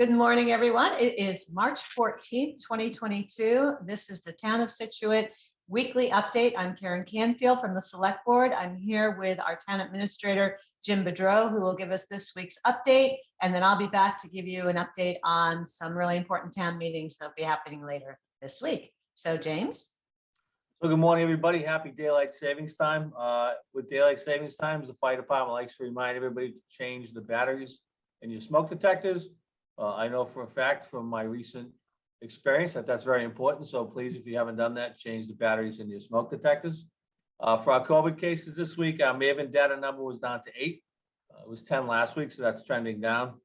Good morning, everyone. It is March 14th, 2022. This is the Town of Scituate Weekly Update. I'm Karen Canfield from the Select Board. I'm here with our Town Administrator, Jim Bedreau, who will give us this week's update. And then I'll be back to give you an update on some really important town meetings that'll be happening later this week. So, James? So good morning, everybody. Happy Daylight Savings Time. With Daylight Savings Times, the fire department likes to remind everybody to change the batteries in your smoke detectors. I know for a fact from my recent experience that that's very important. So please, if you haven't done that, change the batteries in your smoke detectors. For our COVID cases this week, our Maven data number was down to 8. It was 10 last week, so that's trending down.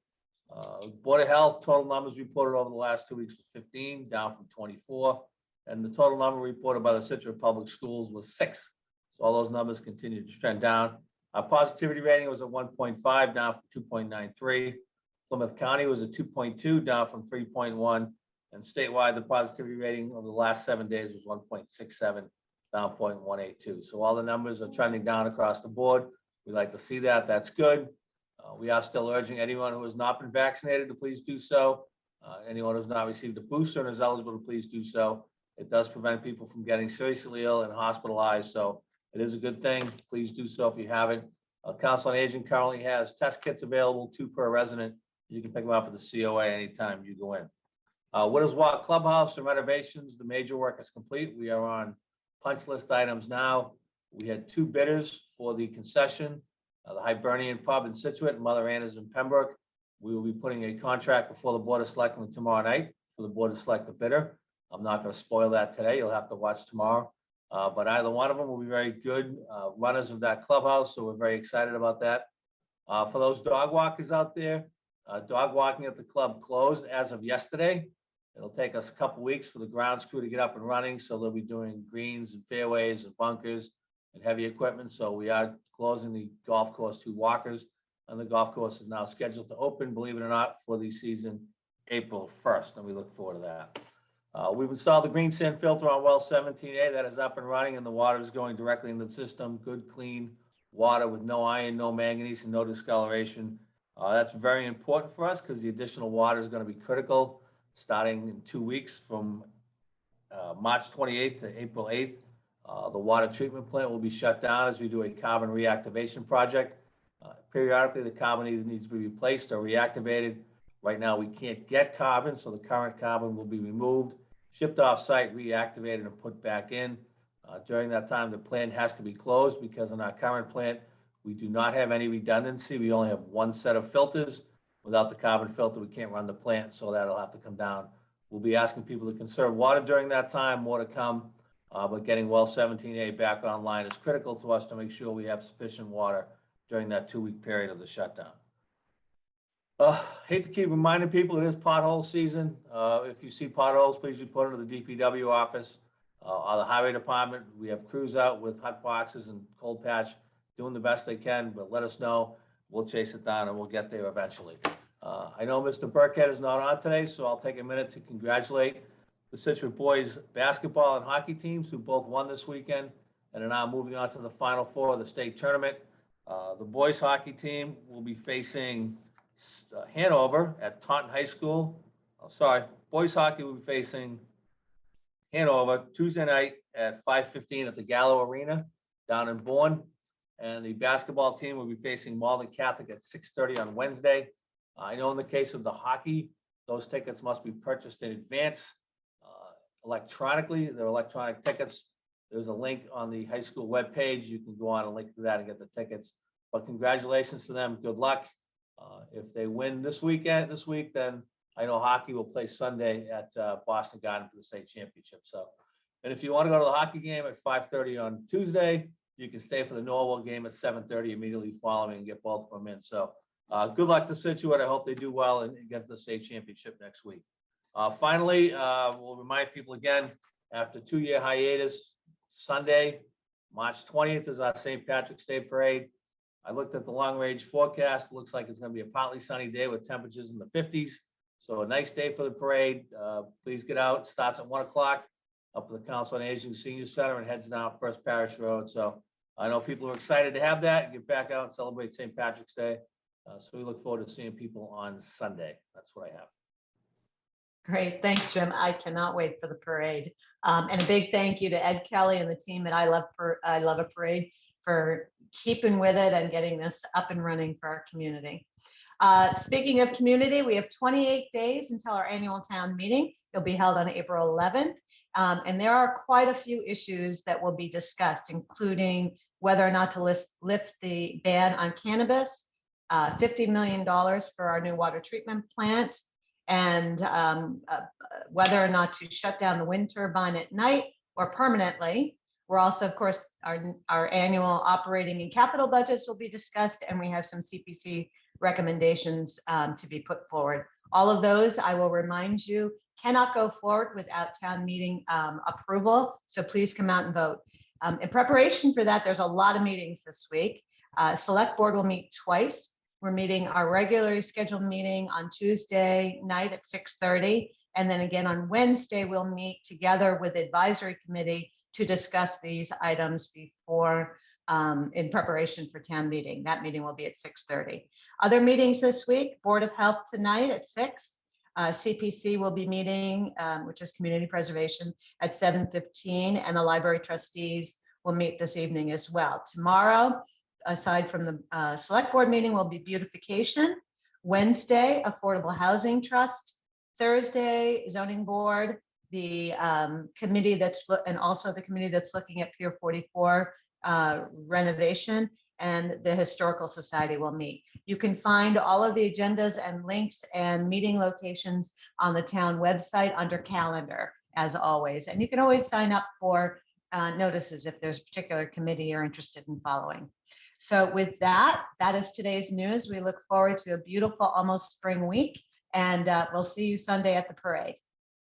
Board of Health total numbers reported over the last 2 weeks was 15, down from 24. And the total number reported by the Scituate Public Schools was 6. So all those numbers continue to trend down. Our positivity rating was at 1.5, down from 2.93. Plymouth County was at 2.2, down from 3.1. And statewide, the positivity rating over the last 7 days was 1.67, down 0.182. So all the numbers are trending down across the board. We like to see that. That's good. We are still urging anyone who has not been vaccinated to please do so. Anyone who's not received a booster and is eligible to please do so. It does prevent people from getting seriously ill and hospitalized. So it is a good thing. Please do so if you haven't. Council on Aging currently has test kits available, 2 per resident. You can pick them up at the COA anytime you go in. Widows Walk Clubhouse and renovations, the major work is complete. We are on punch list items now. We had 2 bidders for the concession, the Hibernian Pub in Scituate and Mother Anna's in Pembroke. We will be putting a contract before the Board of Selectmen tomorrow night for the Board to select the bidder. I'm not going to spoil that today. You'll have to watch tomorrow. But either one of them will be very good runners of that clubhouse. So we're very excited about that. For those dog walkers out there, dog walking at the club closed as of yesterday. It'll take us a couple weeks for the grounds crew to get up and running. So they'll be doing greens and fairways and bunkers and heavy equipment. So we are closing the golf course to walkers. And the golf course is now scheduled to open, believe it or not, for the season April 1st. And we look forward to that. We've installed the green sand filter on well 17A. That is up and running, and the water is going directly into the system. Good, clean water with no iron, no manganese, and no discoloration. That's very important for us because the additional water is going to be critical starting in 2 weeks from March 28th to April 8th. The water treatment plant will be shut down as we do a carbon reactivation project. Periodically, the carbon either needs to be replaced or reactivated. Right now, we can't get carbon, so the current carbon will be removed, shipped off site, reactivated, and put back in. During that time, the plant has to be closed because in our current plant, we do not have any redundancy. We only have 1 set of filters. Without the carbon filter, we can't run the plant, so that'll have to come down. We'll be asking people to conserve water during that time, more to come, but getting well 17A back online is critical to us to make sure we have sufficient water during that 2-week period of the shutdown. Hate to keep reminding people it is pothole season. If you see potholes, please report them to the DPW office or the highway department. We have crews out with hot boxes and cold patch doing the best they can, but let us know. We'll chase it down and we'll get there eventually. I know Mr. Burkhead is not on today, so I'll take a minute to congratulate the Scituate boys basketball and hockey teams who both won this weekend and are now moving on to the Final Four of the state tournament. The boys hockey team will be facing Hanover at Taunton High School. Boys hockey will be facing Hanover Tuesday night at 5:15 at the Gallo Arena down in Bourne. And the basketball team will be facing Malden Catholic at 6:30 on Wednesday. I know in the case of the hockey, those tickets must be purchased in advance electronically. They're electronic tickets. There's a link on the high school webpage. You can go on and link to that and get the tickets. But congratulations to them. Good luck. If they win this week, then I know hockey will play Sunday at Boston Garden for the state championship. So, and if you want to go to the hockey game at 5:30 on Tuesday, you can stay for the Norwell game at 7:30 immediately following and get both of them in. So good luck to Scituate. I hope they do well and get to the state championship next week. Finally, we'll remind people again, after 2-year hiatus, Sunday, March 20th is our St. Patrick's Day Parade. I looked at the long range forecast. Looks like it's going to be a partly sunny day with temperatures in the 50s. So a nice day for the parade. Please get out. It starts at 1 o'clock up at the Council on Aging Senior Center and heads down First Parish Road. So I know people are excited to have that and get back out and celebrate St. Patrick's Day. So we look forward to seeing people on Sunday. That's what I have. Great, thanks, Jim. I cannot wait for the parade. And a big thank you to Ed Kelly and the team at I Love a Parade for keeping with it and getting this up and running for our community. Speaking of community, we have 28 days until our annual town meeting. It'll be held on April 11th. And there are quite a few issues that will be discussed, including whether or not to lift the ban on cannabis, $50 million for our new water treatment plant, and whether or not to shut down the wind turbine at night or permanently. We're also, of course, our annual operating and capital budgets will be discussed, and we have some CPC recommendations to be put forward. All of those, I will remind you, cannot go forward without town meeting approval. So please come out and vote. In preparation for that, there's a lot of meetings this week. Select Board will meet twice. We're meeting our regularly scheduled meeting on Tuesday night at 6:30. And then again on Wednesday, we'll meet together with Advisory Committee to discuss these items before in preparation for town meeting. That meeting will be at 6:30. Other meetings this week, Board of Health tonight at 6. CPC will be meeting, which is Community Preservation, at 7:15, and the Library Trustees will meet this evening as well. Tomorrow, aside from the Select Board meeting, will be Beautification. Wednesday, Affordable Housing Trust. Thursday, Zoning Board, the committee and also the committee that's looking at Pier 44 renovation, and the Historical Society will meet. You can find all of the agendas and links and meeting locations on the town website under calendar, as always. And you can always sign up for notices if there's a particular committee you're interested in following. So with that, that is today's news. We look forward to a beautiful, almost spring week, and we'll see you Sunday at the parade.